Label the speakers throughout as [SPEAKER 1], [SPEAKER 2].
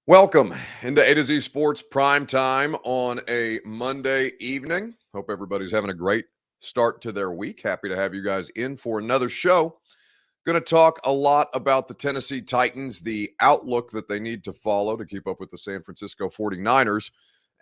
[SPEAKER 1] Welcome into A to Z Sports Prime Time on a Monday evening. Hope everybody's having a great start to their week. Happy to have you guys in for another show. Going to talk a lot about the Tennessee Titans, the outlook that they need to follow to keep up with the San Francisco 49ers,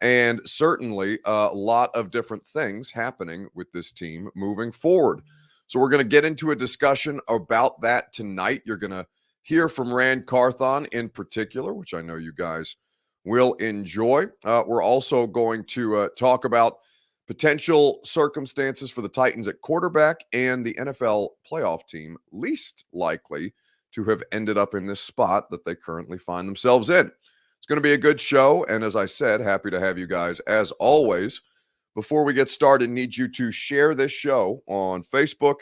[SPEAKER 1] and certainly a lot of different things happening with this team moving forward. So we're going to get into a discussion about that tonight. You're going to hear from Rand Carthon in particular, which I know you guys will enjoy. We're also going to talk about potential circumstances for the Titans at quarterback and the NFL playoff team least likely to have ended up in this spot that they currently find themselves in. It's going to be a good show, and as I said, happy to have you guys as always. Before we get started, need you to share this show on Facebook,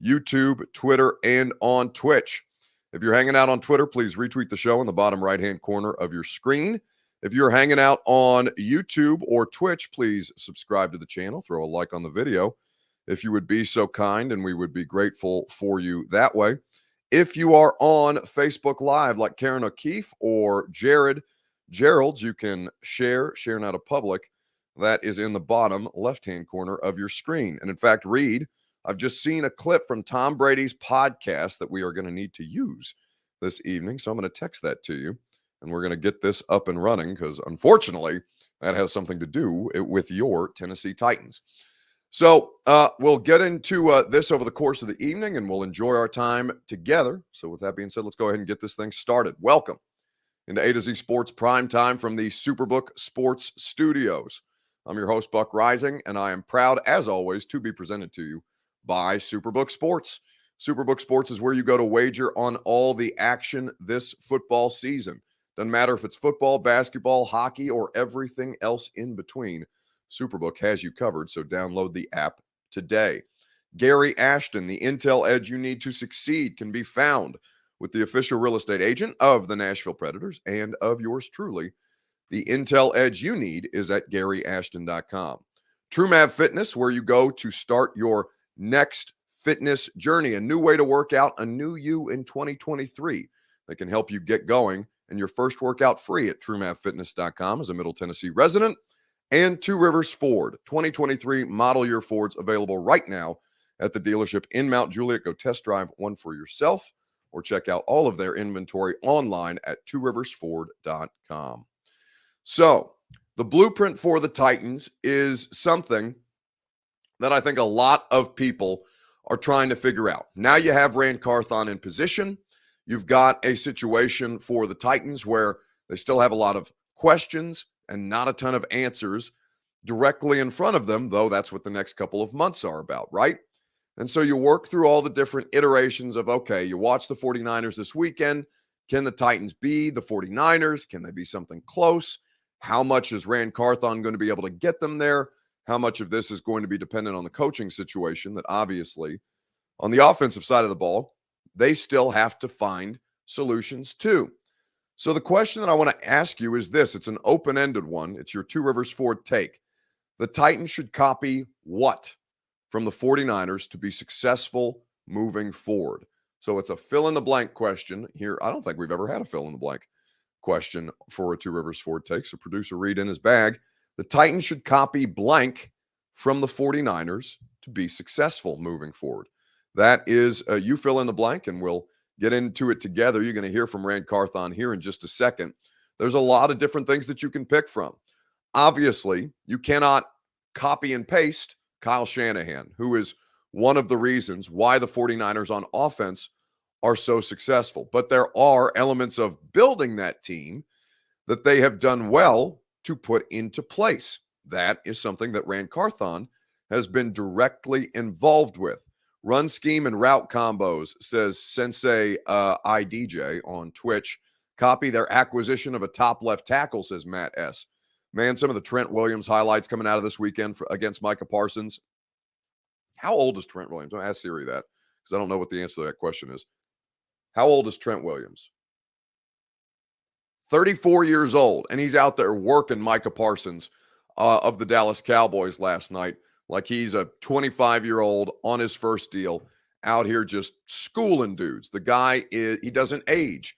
[SPEAKER 1] YouTube, Twitter, and on Twitch. If you're hanging out on Twitter, please retweet the show in the bottom right-hand corner of your screen. If you're hanging out on YouTube or Twitch, please subscribe to the channel, throw a like on the video if you would be so kind, and we would be grateful for you that way. If you are on Facebook Live like Karen O'Keefe or Gerald, you can share now to public. That is in the bottom left-hand corner of your screen. And in fact, Reed, I've just seen a clip from Tom Brady's podcast that we are going to need to use this evening. So I'm going to text that to you, and we're going to get this up and running because, unfortunately, that has something to do with your Tennessee Titans. So we'll get into this over the course of the evening, and we'll enjoy our time together. So with that being said, let's go ahead and get this thing started. Welcome into A to Z Sports Prime Time from the Superbook Sports Studios. I'm your host, Buck Rising, and I am proud, as always, to be presented to you by Superbook Sports. Superbook Sports is where you go to wager on all the action this football season. Doesn't matter if it's football, basketball, hockey, or everything else in between. Superbook has you covered, so download the app today. Gary Ashton, the intel edge you need to succeed, can be found with the official real estate agent of the Nashville Predators and of yours truly. The intel edge you need is at GaryAshton.com. TrueMav Fitness, where you go to start your next fitness journey, a new way to work out, a new you in 2023 that can help you get going, and your first workout free at TrueMavFitness.com as a Middle Tennessee resident. And Two Rivers Ford, 2023 model year Fords available right now at the dealership in Mount Juliet. Go test drive one for yourself or check out all of their inventory online at tworiversford.com. So the blueprint for the Titans is something that I think a lot of people are trying to figure out. Now you have Rand Carthon in position. You've got a situation for the Titans where they still have a lot of questions and not a ton of answers directly in front of them, though that's what the next couple of months are about, right? And so you work through all the different iterations of, okay, you watch the 49ers this weekend. Can the Titans be the 49ers? Can they be something close? How much is Rand Carthon going to be able to get them there? How much of this is going to be dependent on the coaching situation that obviously on the offensive side of the ball, they still have to find solutions too. So the question that I want to ask you is this. It's an open-ended one. It's your Two Rivers Ford take. The Titans should copy what from the 49ers to be successful moving forward? So it's a fill-in-the-blank question here. I don't think we've ever had a fill-in-the-blank question for a Two Rivers Ford take. So producer Reed in his bag. The Titans should copy blank from the 49ers to be successful moving forward. That is, you fill in the blank, and we'll get into it together. You're going to hear from Rand Carthon here in just a second. There's a lot of different things that you can pick from. Obviously, you cannot copy and paste Kyle Shanahan, who is one of the reasons why the 49ers on offense are so successful. But there are elements of building that team that they have done well to put into place. That is something that Rand Carthon has been directly involved with. Run scheme and route combos, says Sensei IDJ on Twitch. Copy their acquisition of a top left tackle, says Matt S. Man, some of the Trent Williams highlights coming out of this weekend against Micah Parsons. How old is Trent Williams? Don't ask Siri that because I don't know what the answer to that question is. How old is Trent Williams? 34 years old, and he's out there working Micah Parsons of the Dallas Cowboys last night like he's a 25-year-old on his first deal out here just schooling dudes. The guy, he doesn't age.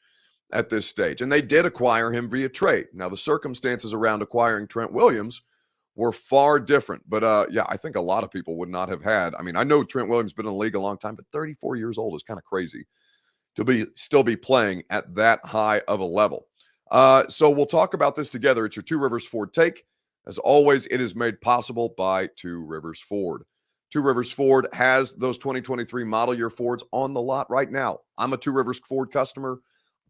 [SPEAKER 1] at this stage. And they did acquire him via trade. Now, the circumstances around acquiring Trent Williams were far different. But yeah, I think a lot of people would not have had. I mean, I know Trent Williams has been in the league a long time, but 34 years old is kind of crazy to still be playing at that high of a level. So we'll talk about this together. It's your Two Rivers Ford take. As always, it is made possible by Two Rivers Ford. Two Rivers Ford has those 2023 model year Fords on the lot right now. I'm a Two Rivers Ford customer.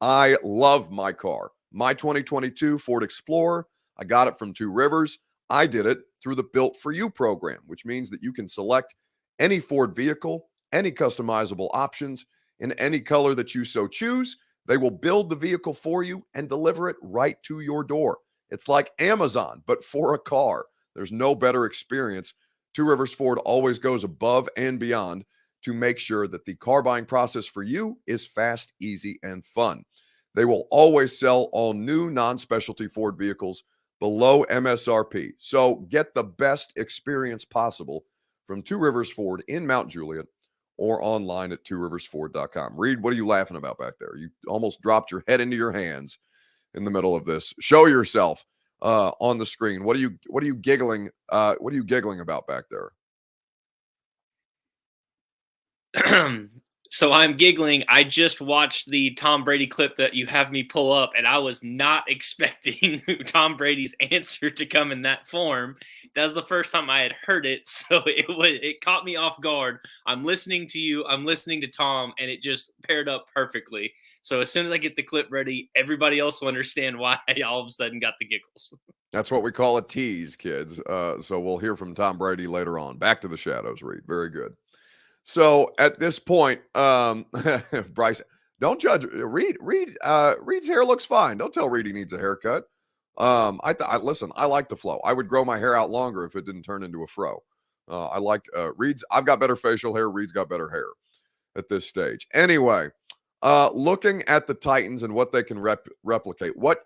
[SPEAKER 1] I love my car. My 2022 Ford Explorer, I got it from Two Rivers. I did it through the Built For You program, which means that you can select any Ford vehicle, any customizable options in any color that you so choose. They will build the vehicle for you and deliver it right to your door. It's like Amazon, but for a car. There's no better experience. Two Rivers Ford always goes above and beyond to make sure that the car buying process for you is fast, easy, and fun. They will always sell all new non-specialty Ford vehicles below MSRP. So get the best experience possible from Two Rivers Ford in Mount Juliet or online at tworiversford.com. Reed, what are you laughing about back there? You almost dropped your head into your hands in the middle of this. Show yourself on the screen. What are you giggling? What are you giggling about back there?
[SPEAKER 2] So I'm giggling. I just watched the Tom Brady clip that you have me pull up, and I was not expecting Tom Brady's answer to come in that form. That was the first time I had heard it, so it caught me off guard. I'm listening to you, I'm listening to Tom, and it just paired up perfectly. So as soon as I get the clip ready, everybody else will understand why I all of a sudden got the giggles.
[SPEAKER 1] That's what we call a tease, kids. So we'll hear from Tom Brady later on. Back to the shadows, Reed. Very good. So at this point, Bryce, don't judge. Reed's hair looks fine. Don't tell Reed he needs a haircut. Listen, I like the flow. I would grow my hair out longer if it didn't turn into a fro. I like Reed's. I've got better facial hair. Reed's got better hair at this stage. Anyway, looking at the Titans and what they can replicate, what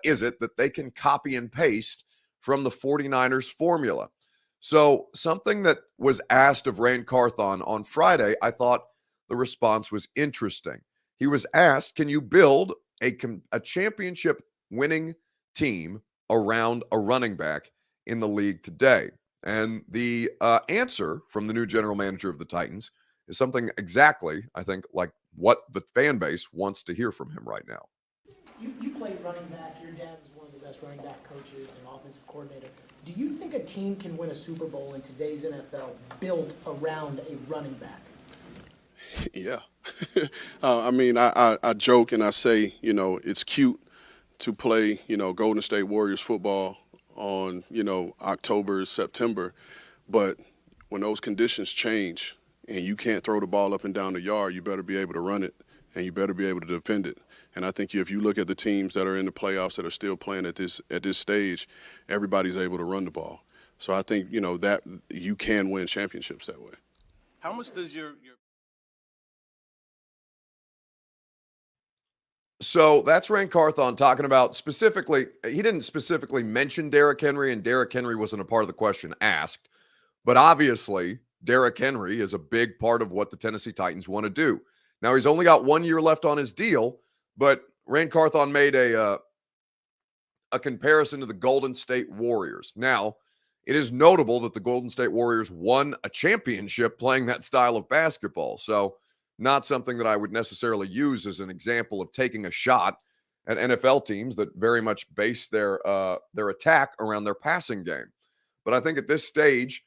[SPEAKER 1] is it that they can copy and paste from the 49ers formula? So something that was asked of Rain Carthon on Friday, I thought the response was interesting. He was asked, can you build a championship winning team around a running back in the league today? And the answer from the new general manager of the Titans is something exactly, I think, like what the fan base wants to hear from him right now.
[SPEAKER 3] You played running back. Your dad was one of the best running back coaches and offensive coordinator. Do you think a team can win a Super Bowl in today's NFL built around a running back?
[SPEAKER 4] Yeah. I mean, I joke and I say, it's cute to play, Golden State Warriors football on, October, September. But when those conditions change and you can't throw the ball up and down the yard, you better be able to run it and you better be able to defend it. And I think if you look at the teams that are in the playoffs that are still playing at this stage, everybody's able to run the ball. So I think, that you can win championships that way.
[SPEAKER 5] How much does your
[SPEAKER 1] So that's Rain Carthon talking about specifically, he didn't specifically mention Derrick Henry, and Derrick Henry wasn't a part of the question asked. But obviously, Derrick Henry is a big part of what the Tennessee Titans want to do. Now, he's only got 1 year left on his deal, but Rain Carthon made a comparison to the Golden State Warriors. Now, it is notable that the Golden State Warriors won a championship playing that style of basketball. So not something that I would necessarily use as an example of taking a shot at NFL teams that very much base their attack around their passing game. But I think at this stage,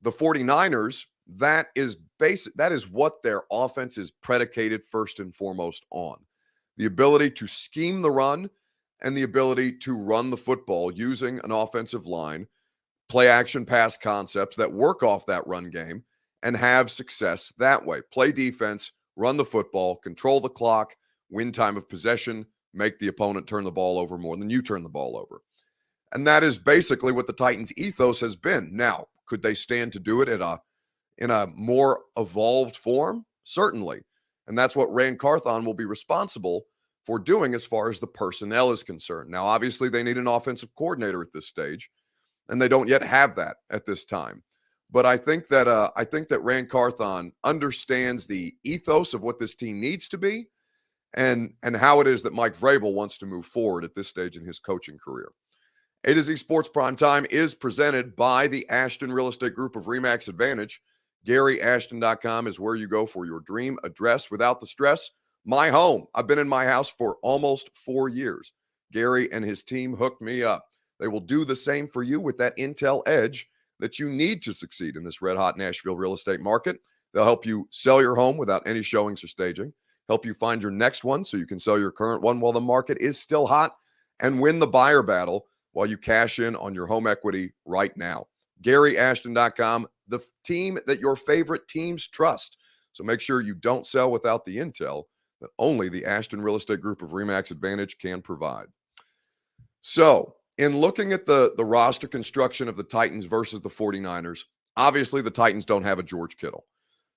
[SPEAKER 1] the 49ers, that is what their offense is predicated first and foremost on. The ability to scheme the run and the ability to run the football using an offensive line, play action pass concepts that work off that run game and have success that way. Play defense, run the football, control the clock, win time of possession, make the opponent turn the ball over more than you turn the ball over. And that is basically what the Titans' ethos has been. Now, could they stand to do it in a more evolved form? Certainly. And that's what Rain Carthon will be responsible for doing as far as the personnel is concerned. Now, obviously, they need an offensive coordinator at this stage, and they don't yet have that at this time. But I think that Rain Carthon understands the ethos of what this team needs to be, and how it is that Mike Vrabel wants to move forward at this stage in his coaching career. A to Z Sports Primetime is presented by the Ashton Real Estate Group of RE/MAX Advantage. GaryAshton.com is where you go for your dream address without the stress. My home. I've been in my house for almost 4 years. Gary and his team hooked me up. They will do the same for you with that Intel edge that you need to succeed in this red-hot Nashville real estate market. They'll help you sell your home without any showings or staging, help you find your next one so you can sell your current one while the market is still hot, and win the buyer battle while you cash in on your home equity right now. GaryAshton.com, the team that your favorite teams trust. So make sure you don't sell without the intel that only the Ashton Real Estate Group of RE/MAX Advantage can provide. So, in looking at the roster construction of the Titans versus the 49ers, obviously the Titans don't have a George Kittle.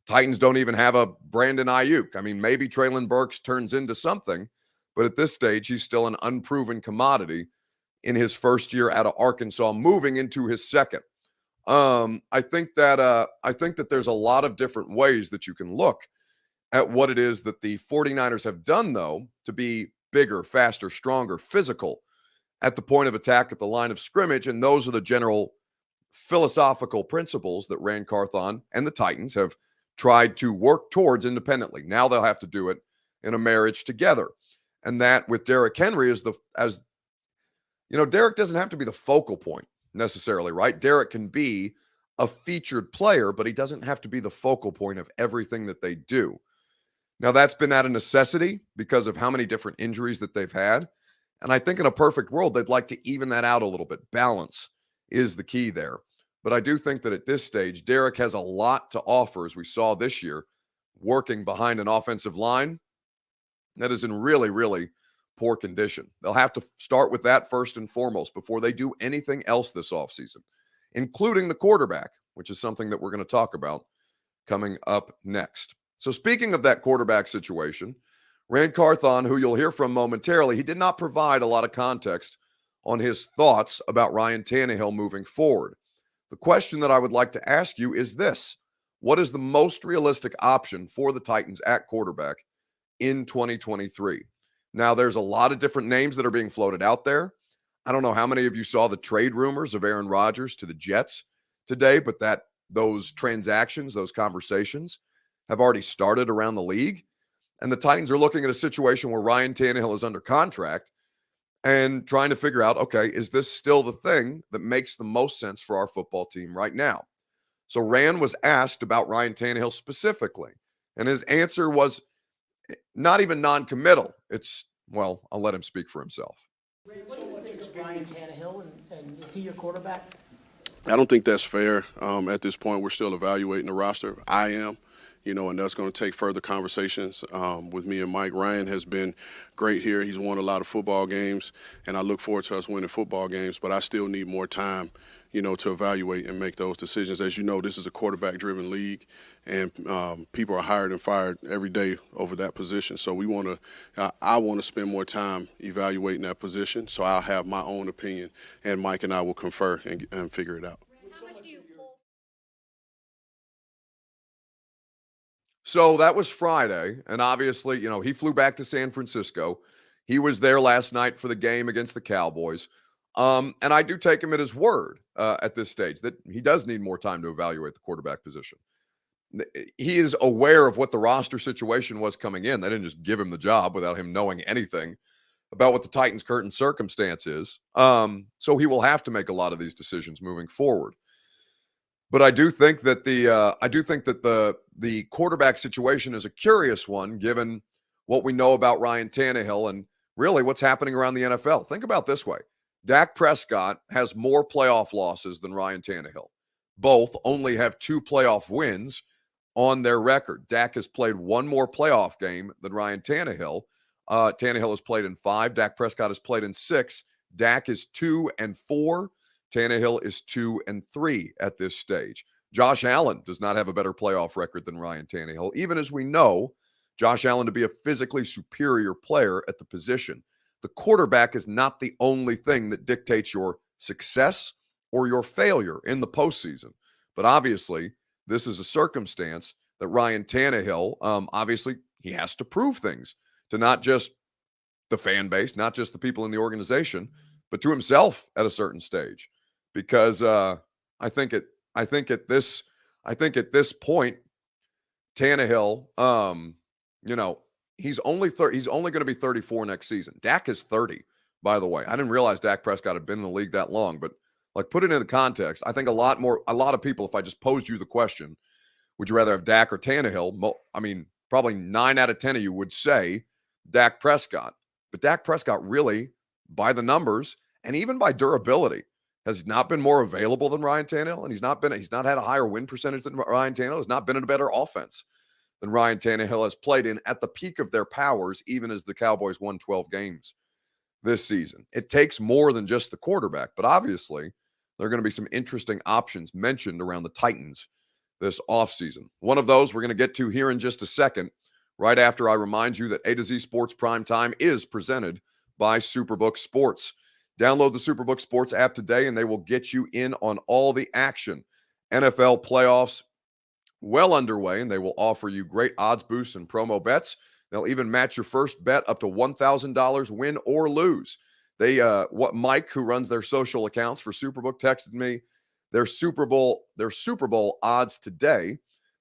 [SPEAKER 1] Titans don't even have a Brandon Ayuk. I mean, maybe Treylon Burks turns into something, but at this stage, he's still an unproven commodity in his first year out of Arkansas, moving into his second. I think that there's a lot of different ways that you can look at what it is that the 49ers have done, though, to be bigger, faster, stronger, physical at the point of attack at the line of scrimmage. And those are the general philosophical principles that Rand Carthon and the Titans have tried to work towards independently. Now they'll have to do it in a marriage together. And that with Derrick Henry Derrick doesn't have to be the focal point necessarily, right? Derrick can be a featured player, but he doesn't have to be the focal point of everything that they do. Now, that's been out of necessity because of how many different injuries that they've had. And I think in a perfect world, they'd like to even that out a little bit. Balance is the key there. But I do think that at this stage, Derrick has a lot to offer, as we saw this year, working behind an offensive line that is in really, really poor condition. They'll have to start with that first and foremost before they do anything else this offseason, including the quarterback, which is something that we're going to talk about coming up next. So speaking of that quarterback situation, Rand Carthon, who you'll hear from momentarily, he did not provide a lot of context on his thoughts about Ryan Tannehill moving forward. The question that I would like to ask you is this: what is the most realistic option for the Titans at quarterback in 2023? Now, there's a lot of different names that are being floated out there. I don't know how many of you saw the trade rumors of Aaron Rodgers to the Jets today, but those transactions, those conversations have already started around the league. And the Titans are looking at a situation where Ryan Tannehill is under contract and trying to figure out, okay, is this still the thing that makes the most sense for our football team right now? So Rand was asked about Ryan Tannehill specifically, and his answer was not even non-committal. I'll let him speak for himself.
[SPEAKER 3] What do you think of Ryan Tannehill, and is he your quarterback?
[SPEAKER 4] I don't think that's fair. At this point, we're still evaluating the roster. I am. And that's going to take further conversations with me and Mike. Ryan has been great here. He's won a lot of football games, and I look forward to us winning football games, but I still need more time, to evaluate and make those decisions. As you know, this is a quarterback-driven league, and people are hired and fired every day over that position. So I want to spend more time evaluating that position, so I'll have my own opinion, and Mike and I will confer and figure it out.
[SPEAKER 5] How much do you pull?
[SPEAKER 1] So that was Friday, and obviously, he flew back to San Francisco. He was there last night for the game against the Cowboys. And I do take him at his word at this stage that he does need more time to evaluate the quarterback position. He is aware of what the roster situation was coming in. They didn't just give him the job without him knowing anything about what the Titans' current circumstance is. So he will have to make a lot of these decisions moving forward. But I do think that the quarterback situation is a curious one, given what we know about Ryan Tannehill and really what's happening around the NFL. Think about it this way: Dak Prescott has more playoff losses than Ryan Tannehill. Both only have 2 playoff wins on their record. Dak has played 1 more playoff game than Ryan Tannehill. Tannehill has played in 5. Dak Prescott has played in 6. Dak is 2-4. Tannehill is 2-3 at this stage. Josh Allen does not have a better playoff record than Ryan Tannehill, even as we know Josh Allen to be a physically superior player at the position. The quarterback is not the only thing that dictates your success or your failure in the postseason. But obviously, this is a circumstance that Ryan Tannehill, obviously, he has to prove things to not just the fan base, not just the people in the organization, but to himself at a certain stage. Because I think at this point, Tannehill, he's only going to be 34 next season. Dak is 30, by the way. I didn't realize Dak Prescott had been in the league that long, but like, put it into context. I think a lot of people, if I just posed you the question, would you rather have Dak or Tannehill? I mean, probably 9 out of 10 of you would say Dak Prescott. But Dak Prescott really, by the numbers and even by durability, has not been more available than Ryan Tannehill, and he's not had a higher win percentage than Ryan Tannehill. Has not been in a better offense than Ryan Tannehill has played in at the peak of their powers, even as the Cowboys won 12 games this season. It takes more than just the quarterback, but obviously there are going to be some interesting options mentioned around the Titans this offseason. One of those we're going to get to here in just a second, right after I remind you that A to Z Sports Prime Time is presented by Superbook Sports. Download the Superbook Sports app today, and they will get you in on all the action. NFL playoffs well underway, and they will offer you great odds boosts and promo bets. They'll even match your first bet up to $1,000, win or lose. Mike, who runs their social accounts for Superbook, texted me their Super Bowl odds today.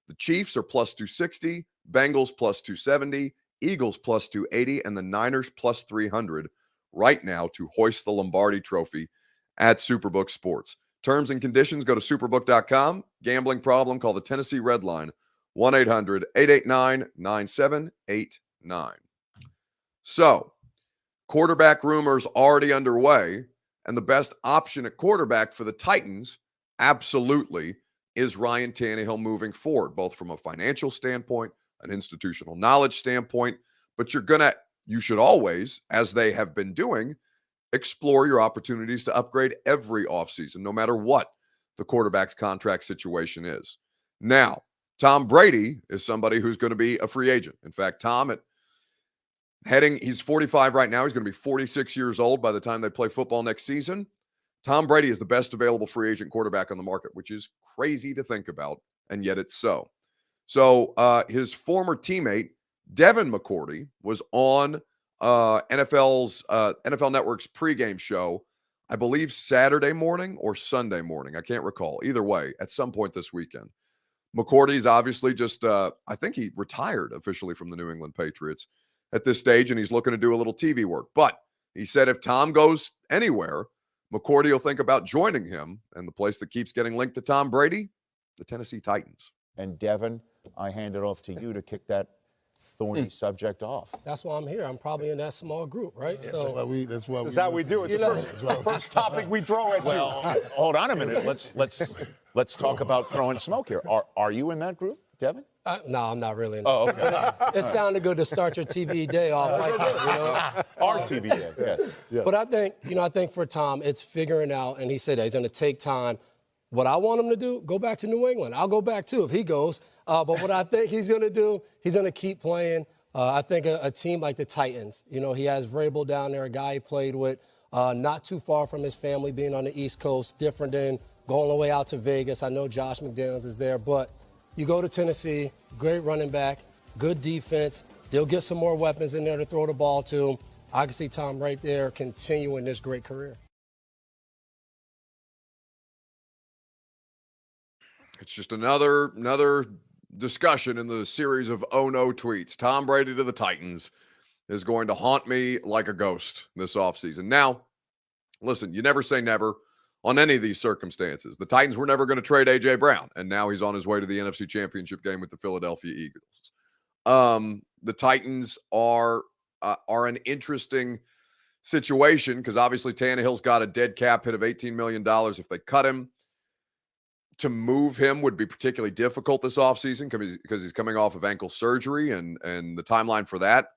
[SPEAKER 1] The Chiefs are plus 260, Bengals plus 270, Eagles plus 280, and the Niners plus 300 right now to hoist the Lombardi Trophy at Superbook Sports. Terms and conditions, go to superbook.com. Gambling problem, call the Tennessee Red Line, 1-800-889-9789. So, quarterback rumors already underway, and the best option at quarterback for the Titans absolutely is Ryan Tannehill moving forward, both from a financial standpoint, an institutional knowledge standpoint, but you should always, as they have been doing, explore your opportunities to upgrade every offseason, no matter what the quarterback's contract situation is. Now, Tom Brady is somebody who's going to be a free agent. In fact, he's 45 right now. He's going to be 46 years old by the time they play football next season. Tom Brady is the best available free agent quarterback on the market, which is crazy to think about, and yet it's so. So his former teammate, Devin McCourty, was on NFL Network's pregame show, I believe Saturday morning or Sunday morning. I can't recall. Either way, at some point this weekend. McCourty's obviously I think he retired officially from the New England Patriots at this stage, and he's looking to do a little TV work. But he said if Tom goes anywhere, McCourty will think about joining him, and the place that keeps getting linked to Tom Brady, the Tennessee Titans.
[SPEAKER 5] And Devin, I hand it off to you to kick that thorny subject off.
[SPEAKER 6] That's why I'm here. I'm probably in that small group, right?
[SPEAKER 7] Yeah,
[SPEAKER 6] so
[SPEAKER 7] that's how we do it. The first topic we throw at you.
[SPEAKER 5] Hold on a minute. Let's talk about throwing smoke here. Are you in that group, Devin?
[SPEAKER 6] No, I'm not really.
[SPEAKER 5] Oh, okay.
[SPEAKER 6] It sounded good to start your TV day off like that,
[SPEAKER 5] Our TV day, yes.
[SPEAKER 6] Yeah. But I think for Tom, it's figuring out, and he said that he's going to take time. What I want him to do, go back to New England. I'll go back too if he goes. But what I think he's going to do, he's going to keep playing. I think a team like the Titans, he has Vrabel down there, a guy he played with, not too far from his family, being on the East Coast, different than going all the way out to Vegas. I know Josh McDaniels is there, but you go to Tennessee, great running back, good defense. They'll get some more weapons in there to throw the ball to. I can see Tom right there continuing this great career.
[SPEAKER 1] It's just another discussion in the series of oh no tweets. Tom Brady to the Titans is going to haunt me like a ghost this offseason. Now, listen, you never say never on any of these circumstances. The Titans were never going to trade A.J. Brown, and now he's on his way to the NFC Championship game with the Philadelphia Eagles. The Titans are an interesting situation because obviously Tannehill's got a dead cap hit of $18 million. If they cut him, to move him would be particularly difficult this offseason because he's coming off of ankle surgery, and the timeline for that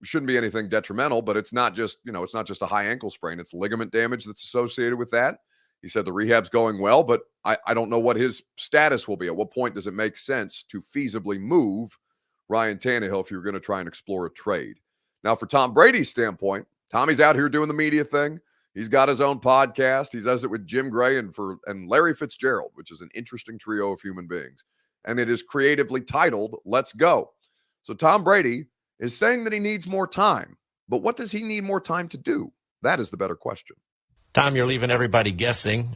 [SPEAKER 1] shouldn't be anything detrimental, but it's not just a high ankle sprain. It's ligament damage that's associated with that. He said the rehab's going well, but I don't know what his status will be. At what point does it make sense to feasibly move Ryan Tannehill if you're going to try and explore a trade? Now, for Tom Brady's standpoint, Tommy's out here doing the media thing. He's got his own podcast. He does it with Jim Gray and Larry Fitzgerald, which is an interesting trio of human beings. And it is creatively titled, Let's Go. So Tom Brady is saying that he needs more time. But what does he need more time to do? That is the better question.
[SPEAKER 8] Tom, you're leaving everybody guessing.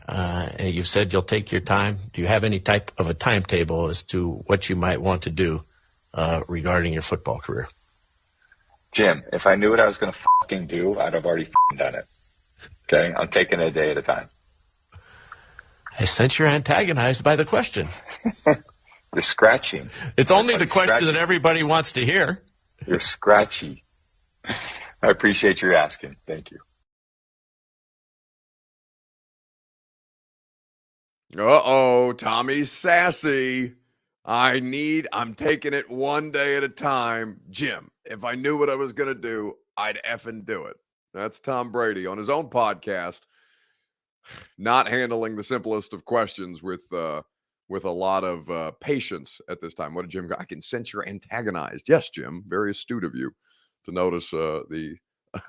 [SPEAKER 8] You said you'll take your time. Do you have any type of a timetable as to what you might want to do regarding your football career?
[SPEAKER 9] Jim, if I knew what I was going to fucking do, I'd have already fucking done it. Okay? I'm taking it a day at a time.
[SPEAKER 8] I sense you're antagonized by the question.
[SPEAKER 9] You're scratching.
[SPEAKER 8] It's only the question
[SPEAKER 9] scratching.
[SPEAKER 8] that everybody wants to hear.
[SPEAKER 9] You're scratchy. I appreciate your asking. Thank you.
[SPEAKER 1] Uh-oh, Tommy's sassy. I'm taking it one day at a time. Jim, if I knew what I was going to do, I'd effing do it. That's Tom Brady on his own podcast, not handling the simplest of questions with a lot of patience at this time. What did Jim go? I can sense you're antagonized. Yes, Jim, very astute of you to notice the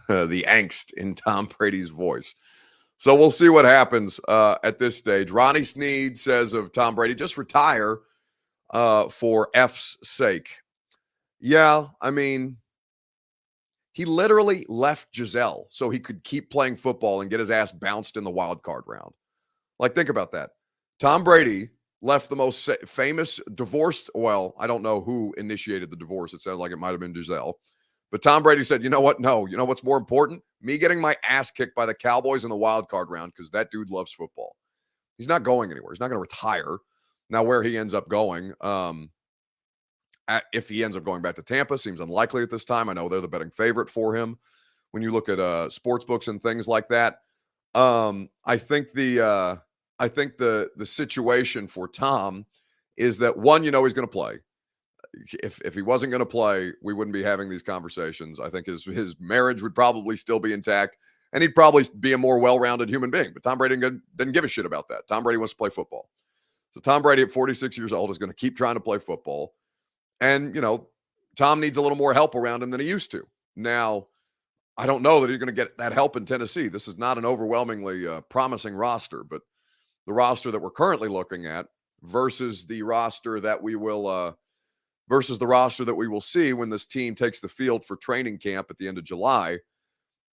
[SPEAKER 1] angst in Tom Brady's voice. So we'll see what happens at this stage. Ronnie Sneed says of Tom Brady, just retire for F's sake. Yeah, I mean, he literally left Giselle so he could keep playing football and get his ass bounced in the wild card round. Like, think about that. Tom Brady left the most famous divorced, well, I don't know who initiated the divorce. It sounds like it might have been Giselle. But Tom Brady said, you know what? No, you know what's more important? Me getting my ass kicked by the Cowboys in the wild card round because that dude loves football. He's not going anywhere. He's not going to retire. Now, where he ends up going, if he ends up going back to Tampa, seems unlikely at this time. I know they're the betting favorite for him when you look at sports books and things like that. I think the situation for Tom is that, one, you know he's going to play. If he wasn't going to play, we wouldn't be having these conversations. I think his marriage would probably still be intact, and he'd probably be a more well-rounded human being. But Tom Brady didn't give a shit about that. Tom Brady wants to play football. So Tom Brady at 46 years old is going to keep trying to play football. And, you know, Tom needs a little more help around him than he used to. Now, I don't know that he's going to get that help in Tennessee. This is not an overwhelmingly promising roster, but the roster that we're currently looking at versus the roster that we will see when this team takes the field for training camp at the end of July,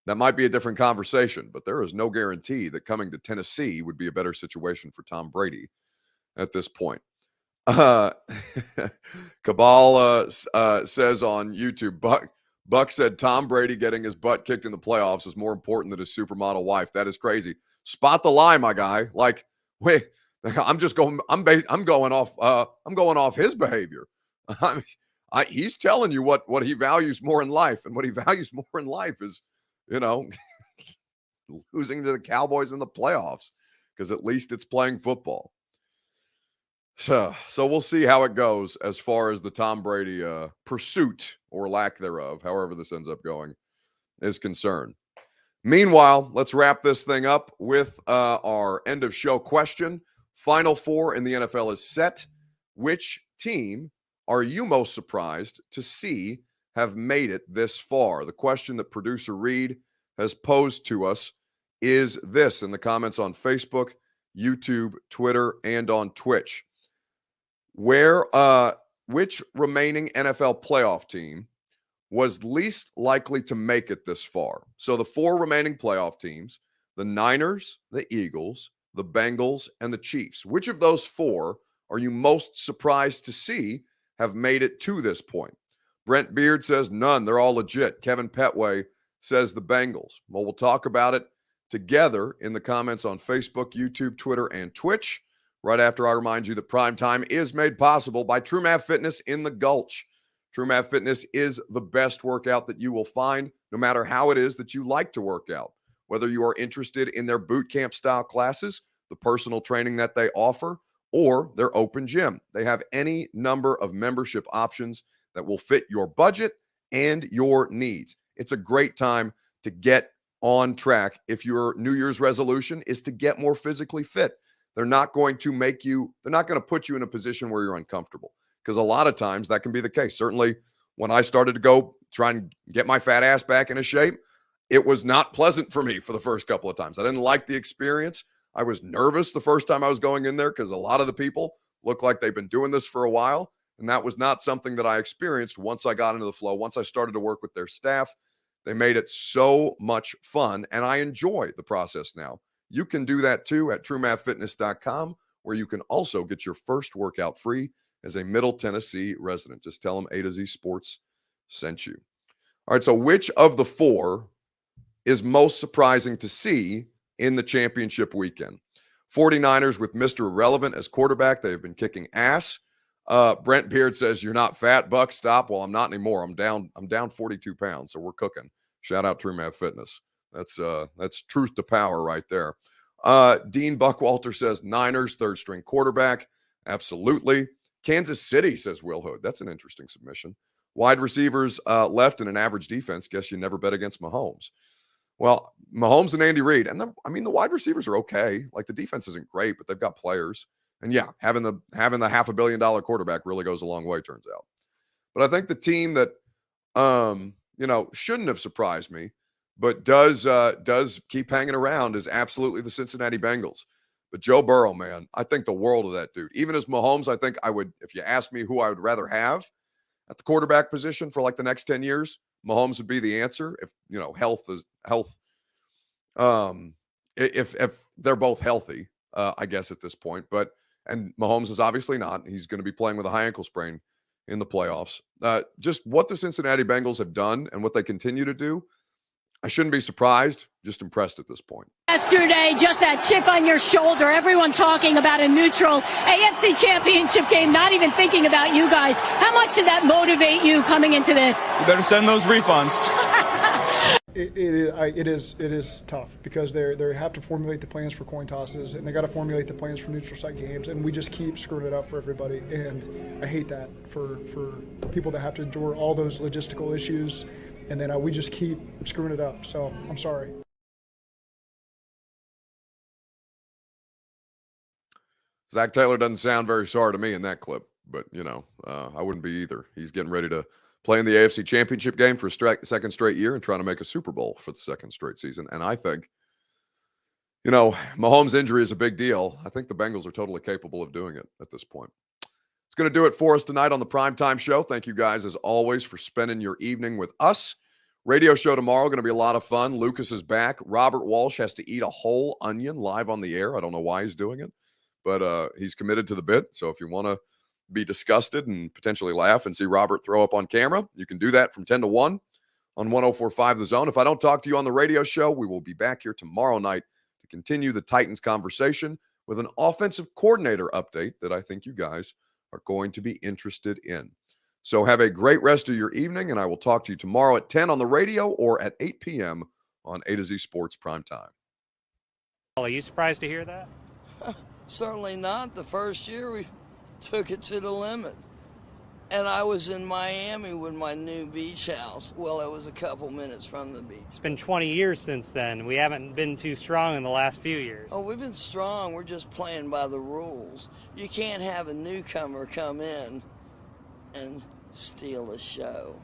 [SPEAKER 1] that might be a different conversation. But there is no guarantee that coming to Tennessee would be a better situation for Tom Brady at this point. Cabal says on YouTube, Buck said Tom Brady getting his butt kicked in the playoffs is more important than his supermodel wife. That is crazy. Spot the lie, my guy. Like, wait, I'm going off his behavior. He's telling you what he values more in life, and what he values more in life is, you know, losing to the Cowboys in the playoffs, because at least it's playing football. So we'll see how it goes as far as the Tom Brady pursuit or lack thereof, however this ends up going, is concerned. Meanwhile, let's wrap this thing up with our end of show question. Final four in the NFL is set. Which team are you most surprised to see have made it this far? The question that producer Reed has posed to us is this in the comments on Facebook, YouTube, Twitter, and on Twitch. Which remaining NFL playoff team was least likely to make it this far? So the four remaining playoff teams, the Niners, the Eagles, the Bengals, and the Chiefs. Which of those four are you most surprised to see have made it to this point? Brent Beard says none. They're all legit. Kevin Petway says the Bengals. Well, we'll talk about it together in the comments on Facebook, YouTube, Twitter, and Twitch, right after I remind you that Prime Time is made possible by TrueMath Fitness in the Gulch. TrueMath Fitness is the best workout that you will find, no matter how it is that you like to work out. Whether you are interested in their boot camp style classes, the personal training that they offer, or their open gym. They have any number of membership options that will fit your budget and your needs. It's a great time to get on track if your New Year's resolution is to get more physically fit. They're not going to put you in a position where you're uncomfortable, because a lot of times that can be the case. Certainly when I started to go try and get my fat ass back into shape, it was not pleasant for me for the first couple of times. I didn't like the experience. I was nervous the first time I was going in there because a lot of the people look like they've been doing this for a while. And that was not something that I experienced once I got into the flow. Once I started to work with their staff, they made it so much fun, and I enjoy the process now. You can do that too at truemathfitness.com, where you can also get your first workout free as a Middle Tennessee resident. Just tell them A to Z Sports sent you. All right, so which of the four is most surprising to see in the championship weekend? 49ers with Mr. Irrelevant as quarterback. They have been kicking ass. Brent Beard says, "You're not fat, Buck. Stop." Well, I'm not anymore. I'm down 42 pounds, so we're cooking. Shout out True Math Fitness. That's truth to power right there. Dean Buckwalter says, "Niners, third string quarterback." Absolutely. Kansas City, says Will Hood. That's an interesting submission. Wide receivers left in an average defense. Guess you never bet against Mahomes. Well, Mahomes and Andy Reid. And the wide receivers are okay. Like, the defense isn't great, but they've got players. And yeah, having the $500 million quarterback really goes a long way, turns out. But I think the team that shouldn't have surprised me, but does keep hanging around is absolutely the Cincinnati Bengals. But Joe Burrow, man, I think the world of that dude. Even as Mahomes, I think I would, if you asked me who I would rather have at the quarterback position for like the next 10 years, Mahomes would be the answer. If, health is health. If they're both healthy, I guess at this point, and Mahomes is obviously not. He's going to be playing with a high ankle sprain in the playoffs. Just what the Cincinnati Bengals have done and what they continue to do, I shouldn't be surprised, just impressed at this point.
[SPEAKER 10] Yesterday, just that chip on your shoulder, everyone talking about a neutral AFC championship game, not even thinking about you guys. How much did that motivate you coming into this?
[SPEAKER 11] You better send those refunds.
[SPEAKER 12] It is tough because they have to formulate the plans for coin tosses, and they got to formulate the plans for neutral site games, and we just keep screwing it up for everybody. And I hate that for people that have to endure all those logistical issues, and then we just keep screwing it up. So I'm sorry.
[SPEAKER 1] Zach Taylor doesn't sound very sorry to me in that clip, but I wouldn't be either. He's getting ready to play in the AFC Championship game for a second straight year and trying to make a Super Bowl for the second straight season. And I think, Mahomes' injury is a big deal. I think the Bengals are totally capable of doing it at this point. It's going to do it for us tonight on the Primetime Show. Thank you guys, as always, for spending your evening with us. Radio show tomorrow, going to be a lot of fun. Lucas is back. Robert Walsh has to eat a whole onion live on the air. I don't know why he's doing it, but he's committed to the bit. So if you want to be disgusted and potentially laugh and see Robert throw up on camera, you can do that from 10 to 1 on 104.5 The Zone. If I don't talk to you on the radio show, we will be back here tomorrow night to continue the Titans conversation with an offensive coordinator update that I think you guys are going to be interested in. So have a great rest of your evening, and I will talk to you tomorrow at 10 on the radio or at 8 p.m. on A to Z Sports Primetime.
[SPEAKER 13] Are you surprised to hear that?
[SPEAKER 14] Certainly not. The first year we took it to the limit. And I was in Miami with my new beach house. Well, it was a couple minutes from the beach.
[SPEAKER 13] It's been 20 years since then. We haven't been too strong in the last few years.
[SPEAKER 14] Oh, we've been strong. We're just playing by the rules. You can't have a newcomer come in and steal the show.